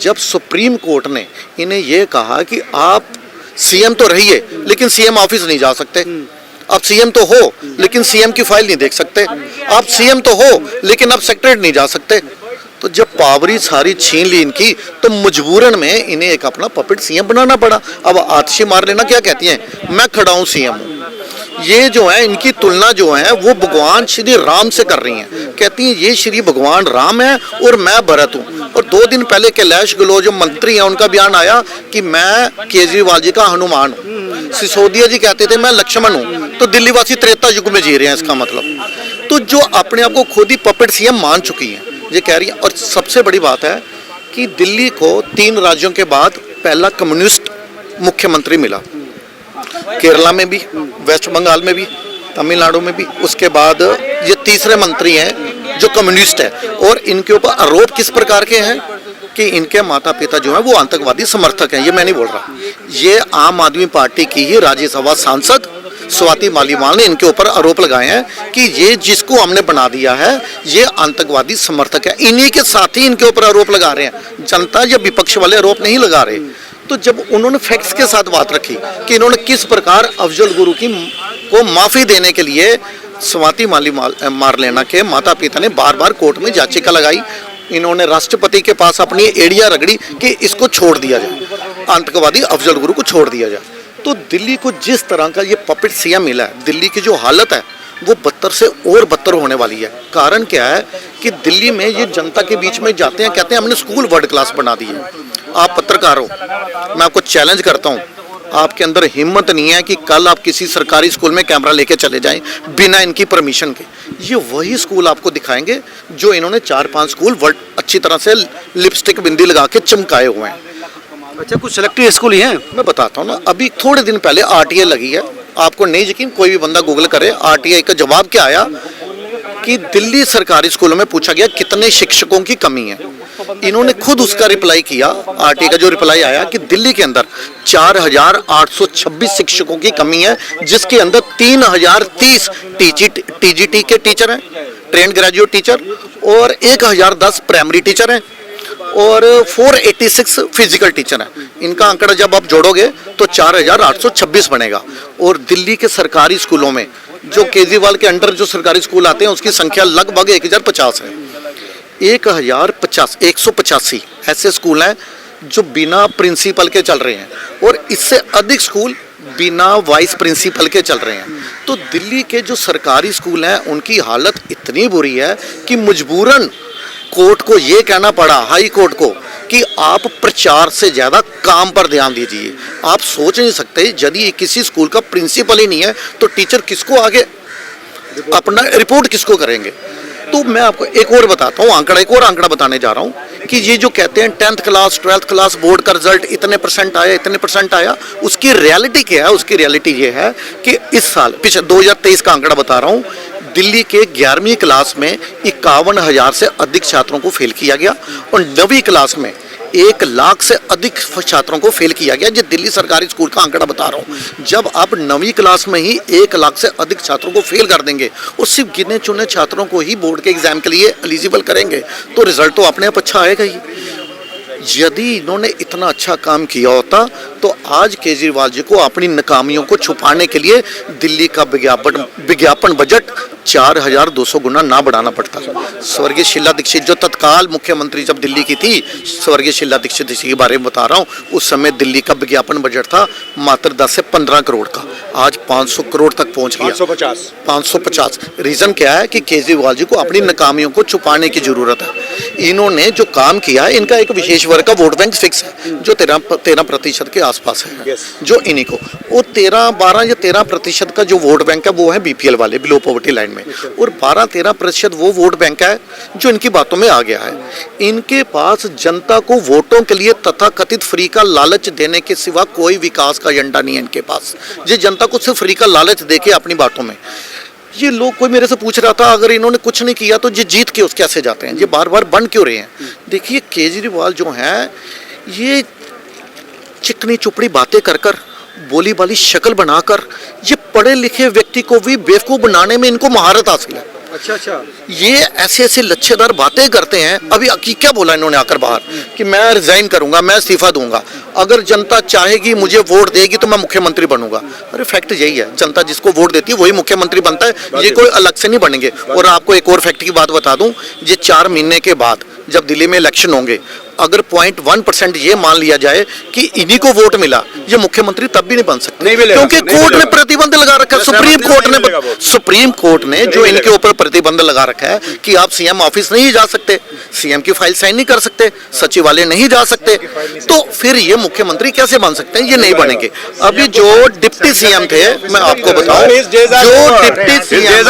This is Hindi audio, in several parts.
जब सुप्रीम कोर्ट ने इन्हें ये कहा कि आप सीएम तो रहिए लेकिन सीएम ऑफिस नहीं जा सकते, आप सीएम तो हो लेकिन सीएम की फाइल नहीं देख सकते, आप सीएम तो हो लेकिन आप सेक्रेटरी नहीं जा सकते, तो जब पावरी सारी छीन ली इनकी तो मजबूरन में इन्हें एक अपना पपेट सीएम बनाना पड़ा। अब आतिशी मार लेना क्या कहती हैं, मैं खड़ा हूं सीएम हूं। ये जो है इनकी तुलना जो है वो भगवान श्री राम से कर रही हैं, कहती हैं ये श्री भगवान राम है और मैं भरत हूँ। और 2 दिन पहले कैलाश गहलोत जो मंत्री हैं उनका बयान आया कि मैं केजरीवाल जी का हनुमान हूँ, सिसोदिया जी कहते थे मैं लक्ष्मण हूँ, तो दिल्ली वासी त्रेता युग में जी रहे हैं इसका मतलब। तो जो अपने आप को खुद ही पपेट सीएम मान चुकी हैं ये कह रही है। और सबसे बड़ी बात है कि दिल्ली को 3 राज्यों के बाद पहला कम्युनिस्ट मुख्यमंत्री मिला, केरला में भी, वेस्ट बंगाल में भी, तमिलनाडु में भी, उसके बाद ये तीसरे मंत्री हैं जो कम्युनिस्ट है। और इनके ऊपर आरोप किस प्रकार के हैं कि इनके माता पिता जो हैं वो आतंकवादी समर्थक हैं। ये मैं नहीं बोल रहा, ये आम आदमी पार्टी की ही राज्यसभा सांसद स्वाति मालीवाल ने इनके ऊपर आरोप लगाए हैं कि ये जिसको हमने बना दिया है ये आतंकवादी समर्थक है। इन्हीं के साथ ही इनके ऊपर आरोप लगा रहे हैं, जनता या विपक्ष वाले आरोप नहीं लगा रहे। तो जब उन्होंने फैक्ट्स के साथ बात रखी कि इन्होंने किस प्रकार अफजल गुरु को माफ़ी देने के लिए स्वाति मारलेना के माता पिता ने बार बार कोर्ट में याचिका लगाई, इन्होंने राष्ट्रपति के पास अपनी एड़ियाँ रगड़ी कि इसको छोड़ दिया जाए, आतंकवादी अफजल गुरु को छोड़ दिया जाए। तो दिल्ली को जिस तरह का ये पपेट सीएम मिला है, दिल्ली की जो हालत है वो बदतर से और बदतर होने वाली है। कारण क्या है कि दिल्ली में ये जनता के बीच में जाते हैं, कहते हैं हमने स्कूल वर्ल्ड क्लास बना दी है। आप पत्रकार हो, मैं आपको चैलेंज करता हूँ, आपके अंदर हिम्मत नहीं है कि कल आप किसी सरकारी स्कूल में कैमरा लेके चले जाएं बिना इनकी परमिशन के। ये वही स्कूल आपको दिखाएंगे जो इन्होंने 4-5 स्कूल अच्छी तरह से लिपस्टिक बिंदी लगा के चमकाए हुए हैं। अच्छा, कुछ सेलेक्टिव स्कूल ही हैं? मैं बताता हूँ ना, अभी थोड़े दिन पहले आरटीआई लगी है, आपको नहीं यकीन, कोई भी बंदा गूगल करे, आरटीआई का जवाब क्या आया कि दिल्ली सरकारी स्कूलों में पूछा गया कितने शिक्षकों की कमी है। इन्होंने खुद उसका रिप्लाई किया, आरटीआई का जो रिप्लाई आया कि दिल्ली के अंदर 4826 शिक्षकों की कमी है, जिसके अंदर 3030 टीजीटी के टीचर हैं, ट्रेंड ग्रेजुएट टीचर, और 1010 प्राइमरी टीचर हैं और 486 फिजिकल टीचर हैं। इनका आंकड़ा जब आप जोड़ोगे तो 4826 बनेगा। और दिल्ली के सरकारी स्कूलों में जो केजरीवाल के अंडर जो सरकारी स्कूल आते हैं उसकी संख्या लगभग 1050 है। 185 ऐसे स्कूल हैं जो बिना प्रिंसिपल के चल रहे हैं और इससे अधिक स्कूल बिना वाइस प्रिंसिपल के चल रहे हैं। तो दिल्ली के जो सरकारी स्कूल हैं उनकी हालत इतनी बुरी है कि मजबूरन कोर्ट को ये कहना पड़ा, हाई कोर्ट को, कि आप प्रचार से ज़्यादा काम पर ध्यान दीजिए। आप सोच नहीं सकते यदि किसी स्कूल का प्रिंसिपल ही नहीं है तो टीचर किसको आगे अपना रिपोर्ट किसको करेंगे। तो मैं आपको एक और बताता हूँ आंकड़ा, एक और आंकड़ा बताने जा रहा हूँ कि ये जो कहते हैं 10th class 12th class board का रिजल्ट इतने परसेंट आया, उसकी रियलिटी क्या है? उसकी रियलिटी ये है कि इस साल पिछले 2023 का आंकड़ा बता रहा हूँ, दिल्ली के 11वीं क्लास में 51,000 से अधिक छात्रों को फेल किया गया और 9वीं क्लास में 1 लाख से अधिक छात्रों को फेल किया गया। ये दिल्ली सरकारी स्कूल का आंकड़ा बता रहा हूँ। जब आप 9वीं क्लास में ही 1 लाख से अधिक छात्रों को फेल कर देंगे और सिर्फ गिने चुने छात्रों को ही बोर्ड के एग्जाम के लिए एलिजिबल करेंगे तो रिजल्ट तो अपने आप अच्छा आएगा ही। यदि इन्होंने इतना अच्छा काम किया होता तो आज केजरीवाल जी को अपनी नाकामियों को छुपाने के लिए दिल्ली का विज्ञापन बजट 4200 गुना ना बढ़ाना पड़ता। स्वर्गीय शीला दीक्षित जो तत्काल मुख्यमंत्री जब दिल्ली की थी, स्वर्गीय शीला दीक्षित जी के बारे में बता रहा हूँ, उस समय दिल्ली का विज्ञापन बजट था मात्र 10 से 15 करोड़ का, आज 500 करोड़ तक पहुँच गया। 550। रीज़न क्या है कि केजरीवाल जी को अपनी नाकामियों को छुपाने की जरूरत है। इन्होंने जो काम किया है, इनका एक विशेष वर्ग का वोट बैंक फिक्स है जो 13% के आसपास है, जो इन्हीं को, वो 12 या 13% का जो वोट बैंक है वो है बीपीएल वाले, बिलो पॉवर्टी लाइन में, और 12-13% वो वोट बैंक है जो इनकी बातों में आ गया है। इनके पास जनता को वोटों के लिए तथाकथित फ्री का लालच देने के सिवा कोई विकास का एजेंडा नहीं है इनके पास। ये जनता को सिर्फ फ्री का लालच देके अपनी बातों में, ये लोग, कोई मेरे से पूछ रहा था अगर इन्होंने कुछ नहीं किया तो ये जीत के उस कैसे जाते हैं, ये बार बार बन क्यों रहे हैं। देखिए केजरीवाल जो हैं ये चिकनी चुपड़ी बातें कर कर, बोली बाली शक्ल बनाकर, ये पढ़े लिखे व्यक्ति को भी बेवकूफ़ बनाने में इनको महारत हासिल है। अच्छा अच्छा। ये ऐसे ऐसे लच्छेदार बातें करते हैं। अभी क्या बोला इन्होंने आकर बाहर कि मैं रिजाइन करूंगा, मैं इस्तीफा दूंगा, अगर जनता चाहेगी मुझे वोट देगी तो मैं मुख्यमंत्री बनूंगा। अरे फैक्ट यही है, जनता जिसको वोट देती है वही मुख्यमंत्री बनता है, ये कोई अलग से नहीं बनेंगे। और आपको एक और फैक्ट की बात बता दूं, ये 4 महीने के बाद जब दिल्ली में इलेक्शन होंगे, अगर 0.1% ये मान लिया जाए कि इन्हीं को वोट मिला, ये मुख्यमंत्री तब भी नहीं बन सकते, नहीं मिलेगा, क्योंकि नहीं कोर्ट ने मिलेगा। प्रतिबंध लगा रखा है। सुप्रीम कोर्ट ने जो इनके ऊपर प्रतिबंध लगा रखा है कि आप सीएम ऑफिस नहीं जा सकते, सीएम की फाइल साइन नहीं कर सकते, सचिवालय नहीं जा सकते, तो फिर ये मुख्यमंत्री कैसे बन सकते हैं? ये नहीं बनेंगे। अभी जो डिप्टी सीएम थे, मैं आपको बताऊं, जो डिप्टी सीएम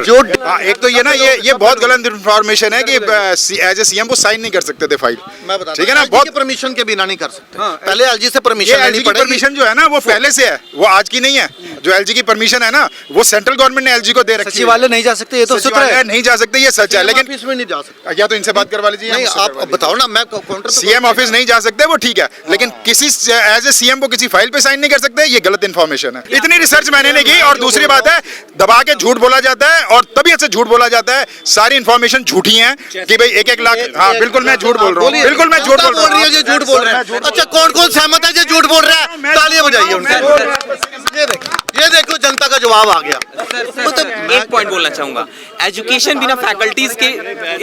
जो एक तो ये ना ये बहुत गलत इन्फॉर्मेशन है कि एज ए सीएम वो साइन नहीं कर सकते थे फाइल। मैं बता ठीक है ना, बहुत बहुत परमिशन के बिना नहीं कर सकते। हाँ, पहले एलजी से ये परमिशन लेनी एलजी की पड़ेगी। परमिशन जो है ना वो पहले से है, वो आज की नहीं है। जो एलजी की परमिशन है ना वो सेंट्रल गवर्नमेंट ने एलजी को दे रखी है। सचिवालय नहीं जा सकते, ये तो सूत्र सचिवालय है। नहीं जा सकते, ये सच है। लेकिन ऑफिस में नहीं जा सकते। या तो इनसे बात करवा लीजिए, नहीं, मुझसे आप करवा लीजिए। बताओ ना, मैं काउंटर सीएम ऑफिस नहीं जा सकते वो ठीक है, लेकिन किसी एज ए सीएम वो किसी फाइल पे साइन नहीं कर सकते, ये गलत इन्फॉर्मेशन है। इतनी रिसर्च मैंने नहीं की। और दूसरी बात है, दबा के झूठ बोला जाता है और तबीयत से झूठ बोला जाता है। सारी इन्फॉर्मेशन झूठी है कि भाई 1-1 लाख। हाँ बिल्कुल मैं झूठ बोल रहा हूँ, बिल्कुल मैं झूठ बोल रहा हूँ। ये झूठ बोल रहे हैं। अच्छा, कौन कौन सहमत है जो झूठ बोल रहा है? तालियां बजाइए उनके। ये देखो जनता का जवाब आ गया। मतलब एक पॉइंट बोलना चाहूंगा, एजुकेशन बिना फैकल्टीज के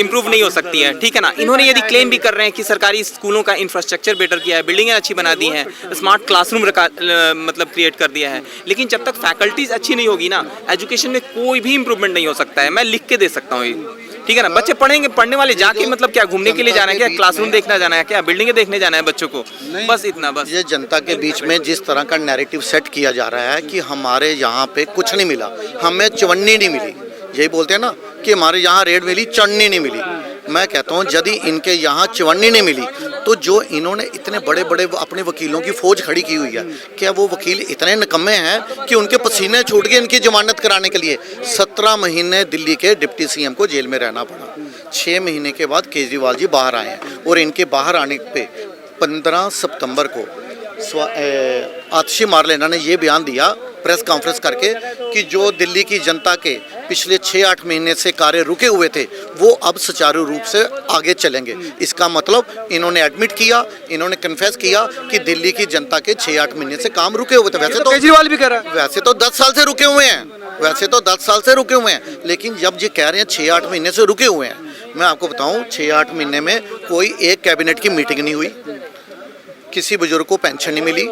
इम्प्रूव नहीं हो सकती है, ठीक है ना। इन्होंने यदि क्लेम भी कर रहे हैं कि सरकारी स्कूलों का इंफ्रास्ट्रक्चर बेटर किया है, बिल्डिंगें अच्छी बना दी हैं, स्मार्ट क्लासरूम मतलब क्रिएट कर दिया है, लेकिन जब तक फैकल्टीज अच्छी नहीं होगी ना, एजुकेशन में कोई भी इंप्रूवमेंट नहीं हो सकता है। मैं लिख के दे सकता हूँ, ठीक है ना। बच्चे पढ़ेंगे, पढ़ने वाले जाके मतलब क्या घूमने के लिए जाना है क्या, क्लासरूम देखना जाना है क्या, बिल्डिंगें देखने जाना है बच्चों को, बस इतना। बस ये जनता के बीच में जिस तरह का नैरेटिव सेट किया जा रहा है कि हमारे यहाँ पे कुछ नहीं मिला, हमें चवन्नी नहीं मिली, यही बोलते हैं ना कि हमारे यहाँ रेड मिली, चन्नी नहीं मिली। मैं कहता हूँ यदि इनके यहाँ चवन्नी नहीं मिली तो जो इन्होंने इतने बड़े बड़े अपने वकीलों की फौज खड़ी की हुई है, क्या वो वकील इतने निकम्मे हैं कि उनके पसीने छूट गए इनकी जमानत कराने के लिए? 17 महीने दिल्ली के डिप्टी सीएम को जेल में रहना पड़ा। 6 महीने के बाद केजरीवाल जी बाहर आए हैं और इनके बाहर आने पे 15 सितंबर को आतिशी मारलेना ने ये बयान दिया प्रेस कॉन्फ्रेंस करके कि जो दिल्ली की जनता के पिछले 6-8 महीने से कार्य रुके हुए थे वो अब सुचारू रूप से आगे चलेंगे। इसका मतलब इन्होंने एडमिट किया, इन्होंने कन्फेस किया कि दिल्ली की जनता के 6-8 महीने से काम रुके हुए थे। वैसे तो केजरीवाल भी कह रहा है, वैसे तो 10 साल से रुके हुए हैं, वैसे तो 10 साल से रुके हुए हैं, लेकिन जब ये कह रहे हैं 6-8 महीने से रुके हुए हैं, मैं आपको बताऊं 6-8 महीने में कोई एक कैबिनेट की मीटिंग नहीं हुई, किसी बुजुर्ग को पेंशन नहीं मिली।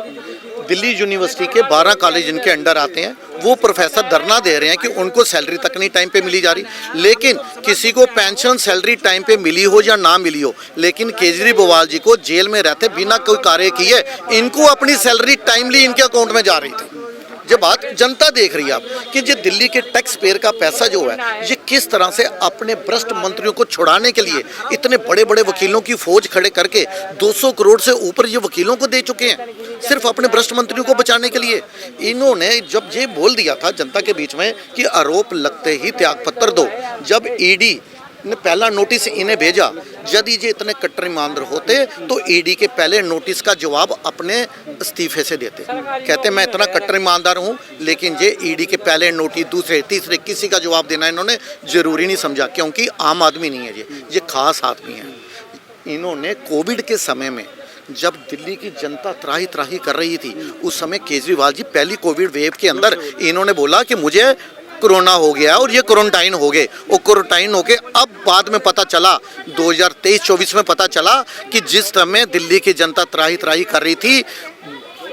दिल्ली यूनिवर्सिटी के 12 कॉलेज इनके अंडर आते हैं, वो प्रोफेसर धरना दे रहे हैं कि उनको सैलरी तक नहीं टाइम पे मिली जा रही। लेकिन किसी को पेंशन सैलरी टाइम पे मिली हो या ना मिली हो, लेकिन केजरीवाल जी को जेल में रहते बिना कोई कार्य किए इनको अपनी सैलरी टाइमली इनके अकाउंट में जा रही थी। ये बात जनता देख रही है आप कि ये दिल्ली के टैक्स पेयर का पैसा जो है ये किस तरह से अपने भ्रष्ट मंत्रियों को छुड़ाने के लिए इतने बड़े बड़े वकीलों की फौज खड़े करके 200 करोड़ से ऊपर ये वकीलों को दे चुके हैं सिर्फ अपने भ्रष्ट मंत्रियों को बचाने के लिए। इन्होंने जब ये बोल दिया था जनता के बीच में कि आरोप लगते ही त्यागपत्र दो, जब ईडी ने पहला नोटिस इन्हें भेजा, यदि ये इतने कट्टर ईमानदार होते तो ईडी के पहले नोटिस का जवाब अपने इस्तीफे से देते। कहते मैं इतना कट्टर ईमानदार हूँ, लेकिन ये ईडी के पहले नोटिस, दूसरे तीसरे किसी का जवाब देना इन्होंने जरूरी नहीं समझा, क्योंकि आम आदमी नहीं है ये खास आदमी है। इन्होंने कोविड के समय में जब दिल्ली की जनता त्राही त्राही कर रही थी, उस समय केजरीवाल जी पहली कोविड वेव के अंदर इन्होंने बोला कि मुझे कोरोना हो गया और ये क्वारंटाइन हो गए। और क्वारंटाइन होके अब बाद में पता चला 2023-24 में पता चला कि जिस समय दिल्ली की जनता त्राही त्राही कर रही थी,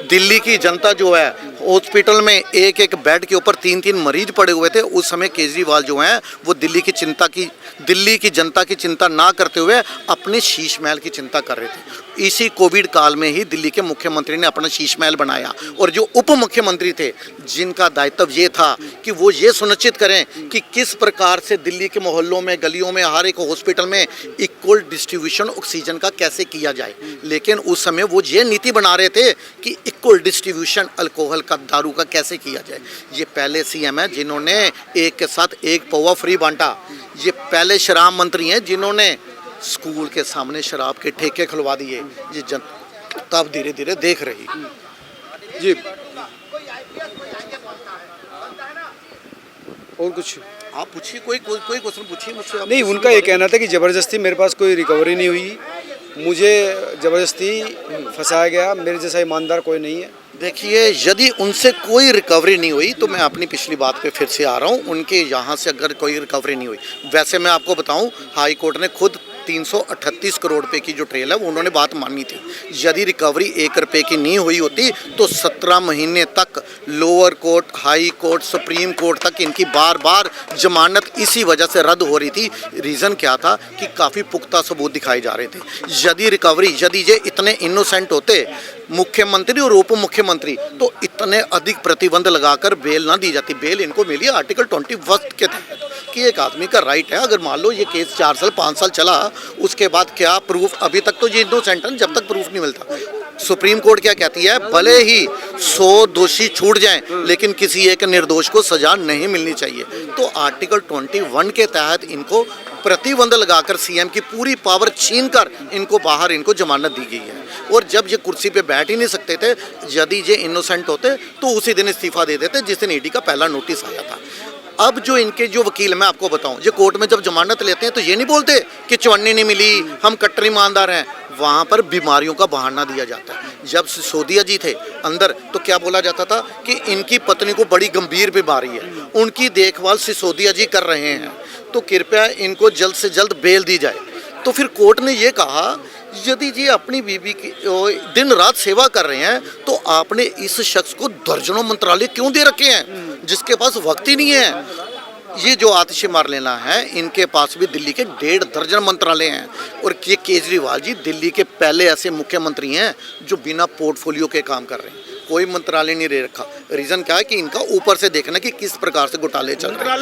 दिल्ली की जनता जो है हॉस्पिटल में एक एक बेड के ऊपर 3-3 मरीज पड़े हुए थे, उस समय केजरीवाल जो हैं वो दिल्ली की जनता की चिंता ना करते हुए अपने शीश महल की चिंता कर रहे थे। इसी कोविड काल में ही दिल्ली के मुख्यमंत्री ने अपना शीश महल बनाया और जो उप मुख्यमंत्री थे जिनका दायित्व ये था कि वो ये सुनिश्चित करें कि किस प्रकार से दिल्ली के मोहल्लों में, गलियों में, हर एक हॉस्पिटल में इक्वल डिस्ट्रीब्यूशन ऑक्सीजन का कैसे किया जाए। लेकिन उस समय वो ये नीति बना रहे थे कि इक्वल डिस्ट्रीब्यूशन अल्कोहल का, दारू का कैसे किया जाए। ये पहले सीएम है जिन्होंने एक के साथ एक पौवा फ्री बांटा। ये पहले शराब मंत्री हैं जिन्होंने स्कूल के सामने शराब के ठेके खुलवा दिए। ये जनता अब धीरे धीरे देख रही जी और कुछ आप पूछिए, कोई क्वेश्चन पूछिए मुझसे। आप नहीं, उनका ये कहना था कि ज़बरदस्ती मेरे पास कोई रिकवरी नहीं हुई, मुझे ज़बरदस्ती फंसाया गया, मेरे जैसा ईमानदार कोई नहीं है। देखिए, यदि उनसे कोई रिकवरी नहीं हुई तो मैं अपनी पिछली बात पे फिर से आ रहा हूँ, उनके यहाँ से अगर कोई रिकवरी नहीं हुई, वैसे मैं आपको बताऊँ हाई कोर्ट ने खुद 338 करोड़ रुपए की जो ट्रेल है वो उन्होंने बात मानी थी। यदि रिकवरी 1 रुपए की नहीं हुई होती तो 17 महीने तक lower court, high court, supreme court तक इनकी बार बार जमानत इसी वजह से रद्द हो रही थी। रीज़न क्या था कि काफ़ी पुख्ता सबूत दिखाए जा रहे थे। यदि ये इतने इनोसेंट होते मुख्यमंत्री और उप मुख्यमंत्री तो इतने अधिक प्रतिबंध लगाकर बेल ना दी जाती। बेल इनको मिली आर्टिकल 21 के तहत कि एक आदमी का राइट है, अगर मान लो ये केस 4 साल 5 साल चला, उसके बाद क्या प्रूफ, अभी तक तो ये इनोसेंट है जब तक प्रूफ नहीं मिलता। सुप्रीम कोर्ट क्या कहती है, भले ही 100 दोषी छूट जाएं लेकिन किसी एक निर्दोष को सजा नहीं मिलनी चाहिए। तो आर्टिकल 21 के तहत इनको प्रतिबंध लगाकर सीएम की पूरी पावर छीनकर इनको बाहर इनको जमानत दी गई है। और जब ये कुर्सी पे बैठ ही नहीं सकते थे, यदि ये इनोसेंट होते तो उसी दिन इस्तीफा दे देते जिस दिन ईडी का पहला नोटिस आया था। अब जो इनके जो वकील, मैं आपको बताऊं, ये कोर्ट में जब जमानत लेते हैं तो ये नहीं बोलते कि चवन्नी नहीं मिली, हम कट्टर ईमानदार हैं। वहाँ पर बीमारियों का बहाना दिया जाता है। जब सिसोदिया जी थे अंदर तो क्या बोला जाता था कि इनकी पत्नी को बड़ी गंभीर बीमारी है, उनकी देखभाल सिसोदिया जी कर रहे हैं, तो कृपया इनको जल्द से जल्द बेल दी जाए। तो फिर कोर्ट ने ये कहा, यदि ये अपनी बीवी की दिन रात सेवा कर रहे हैं तो आपने इस शख्स को दर्जनों मंत्रालय क्यों दे रखे हैं जिसके पास वक्त ही नहीं है। ये जो आतिश मारलेना है, इनके पास भी दिल्ली के 1.5 दर्जन मंत्रालय हैं। और ये केजरीवाल जी दिल्ली के पहले ऐसे मुख्यमंत्री हैं जो बिना पोर्टफोलियो के काम कर रहे हैं, कोई मंत्रालय नहीं ले रखा। रीज़न क्या है कि इनका ऊपर से देखना कि किस प्रकार से घोटाले चल रहे हैं।